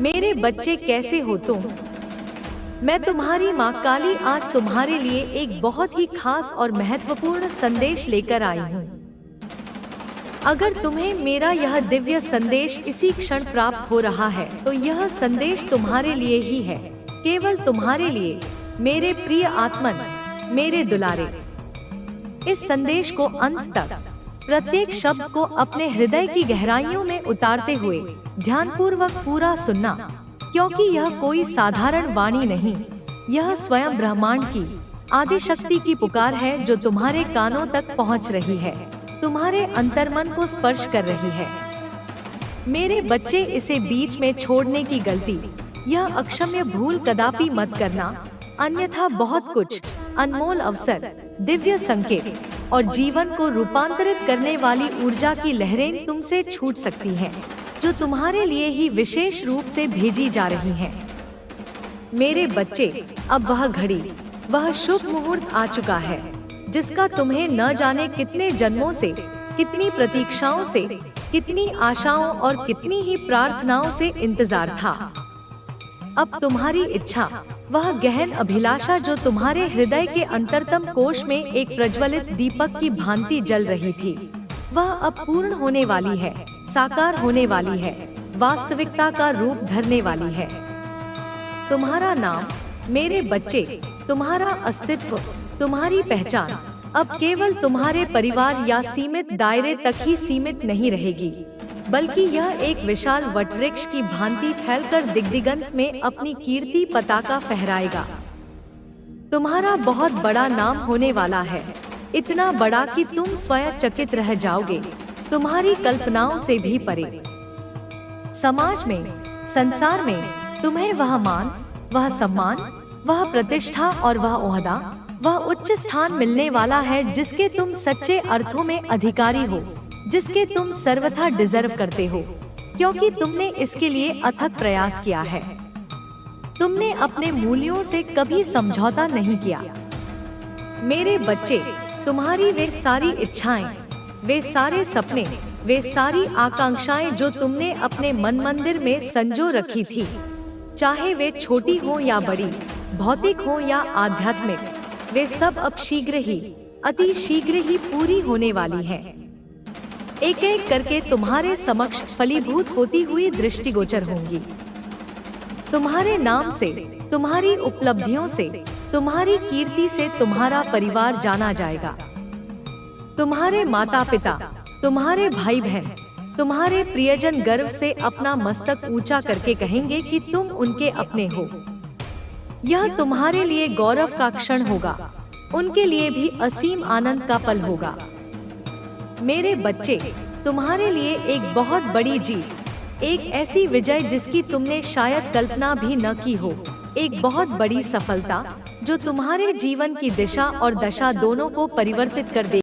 मेरे बच्चे कैसे हो तुम? मैं तुम्हारी माँ काली आज तुम्हारे लिए एक बहुत ही खास और महत्वपूर्ण संदेश लेकर आई हूँ। अगर तुम्हें मेरा यह दिव्य संदेश इसी क्षण प्राप्त हो रहा है तो यह संदेश तुम्हारे लिए ही है, केवल तुम्हारे लिए, मेरे प्रिय आत्मन, मेरे दुलारे। इस संदेश को अंत तक, प्रत्येक शब्द को अपने हृदय की गहराइयों में उतारते हुए ध्यानपूर्वक पूरा सुनना, क्योंकि यह कोई साधारण वाणी नहीं, यह स्वयं ब्रह्मांड की आदिशक्ति की पुकार है जो तुम्हारे कानों तक पहुंच रही है, तुम्हारे अंतर्मन को स्पर्श कर रही है। मेरे बच्चे, इसे बीच में छोड़ने की गलती, यह अक्षम्य भूल कदापि मत करना, अन्यथा बहुत कुछ अनमोल अवसर, दिव्य संकेत और जीवन को रूपांतरित करने वाली ऊर्जा की लहरें तुमसे छूट सकती हैं, जो तुम्हारे लिए ही विशेष रूप से भेजी जा रही हैं। मेरे बच्चे, अब वह घड़ी, वह शुभ मुहूर्त आ चुका है जिसका तुम्हें न जाने कितने जन्मों से, कितनी प्रतीक्षाओं से, कितनी आशाओं और कितनी ही प्रार्थनाओं से इंतजार था। अब तुम्हारी इच्छा, वह गहन अभिलाषा जो तुम्हारे हृदय के अंतरतम कोश में एक प्रज्वलित दीपक की भांति जल रही थी, वह अब पूर्ण होने वाली है, साकार होने वाली है, वास्तविकता का रूप धरने वाली है। तुम्हारा नाम, मेरे बच्चे, तुम्हारा अस्तित्व, तुम्हारी पहचान अब केवल तुम्हारे परिवार या सीमित दायरे तक ही सीमित नहीं रहेगी, बल्कि यह एक विशाल वटवृक्ष की भांति फैलकर दिग्दिगंत में अपनी कीर्ति पताका फहराएगा। तुम्हारा बहुत बड़ा नाम होने वाला है, इतना बड़ा कि तुम स्वयं चकित रह जाओगे, तुम्हारी कल्पनाओं से भी परे। समाज में, संसार में तुम्हें वह मान, वह सम्मान, वह प्रतिष्ठा और वह ओहदा, वह उच्च स्थान मिलने वाला है जिसके तुम सच्चे अर्थों में अधिकारी हो, जिसके तुम सर्वथा डिजर्व करते हो, क्योंकि तुमने इसके लिए अथक प्रयास किया है। तुमने अपने मूल्यों से कभी समझौता नहीं किया। मेरे बच्चे, तुम्हारी वे सारी इच्छाएं, वे सारे सपने, वे सारी आकांक्षाएं जो तुमने अपने मन मंदिर में संजो रखी थी, चाहे वे छोटी हो या बड़ी, भौतिक हो या आध्यात्मिक, वे सब अब शीघ्र ही, अति शीघ्र ही पूरी होने वाली हैं। एक एक करके तुम्हारे समक्ष फलीभूत होती हुई दृष्टिगोचर होंगी। तुम्हारे नाम से, तुम्हारी उपलब्धियों से, तुम्हारी कीर्ति से तुम्हारा परिवार जाना जाएगा। तुम्हारे माता पिता, तुम्हारे भाई बहन, तुम्हारे प्रियजन गर्व से अपना मस्तक ऊंचा करके कहेंगे कि तुम उनके अपने हो। यह तुम्हारे लिए गौरव का क्षण होगा, उनके लिए भी असीम आनंद का पल होगा। मेरे बच्चे, तुम्हारे लिए एक बहुत बड़ी जीत, एक ऐसी विजय जिसकी तुमने शायद कल्पना भी न की हो, एक बहुत बड़ी सफलता जो तुम्हारे जीवन की दिशा और दशा दोनों को परिवर्तित कर देगी।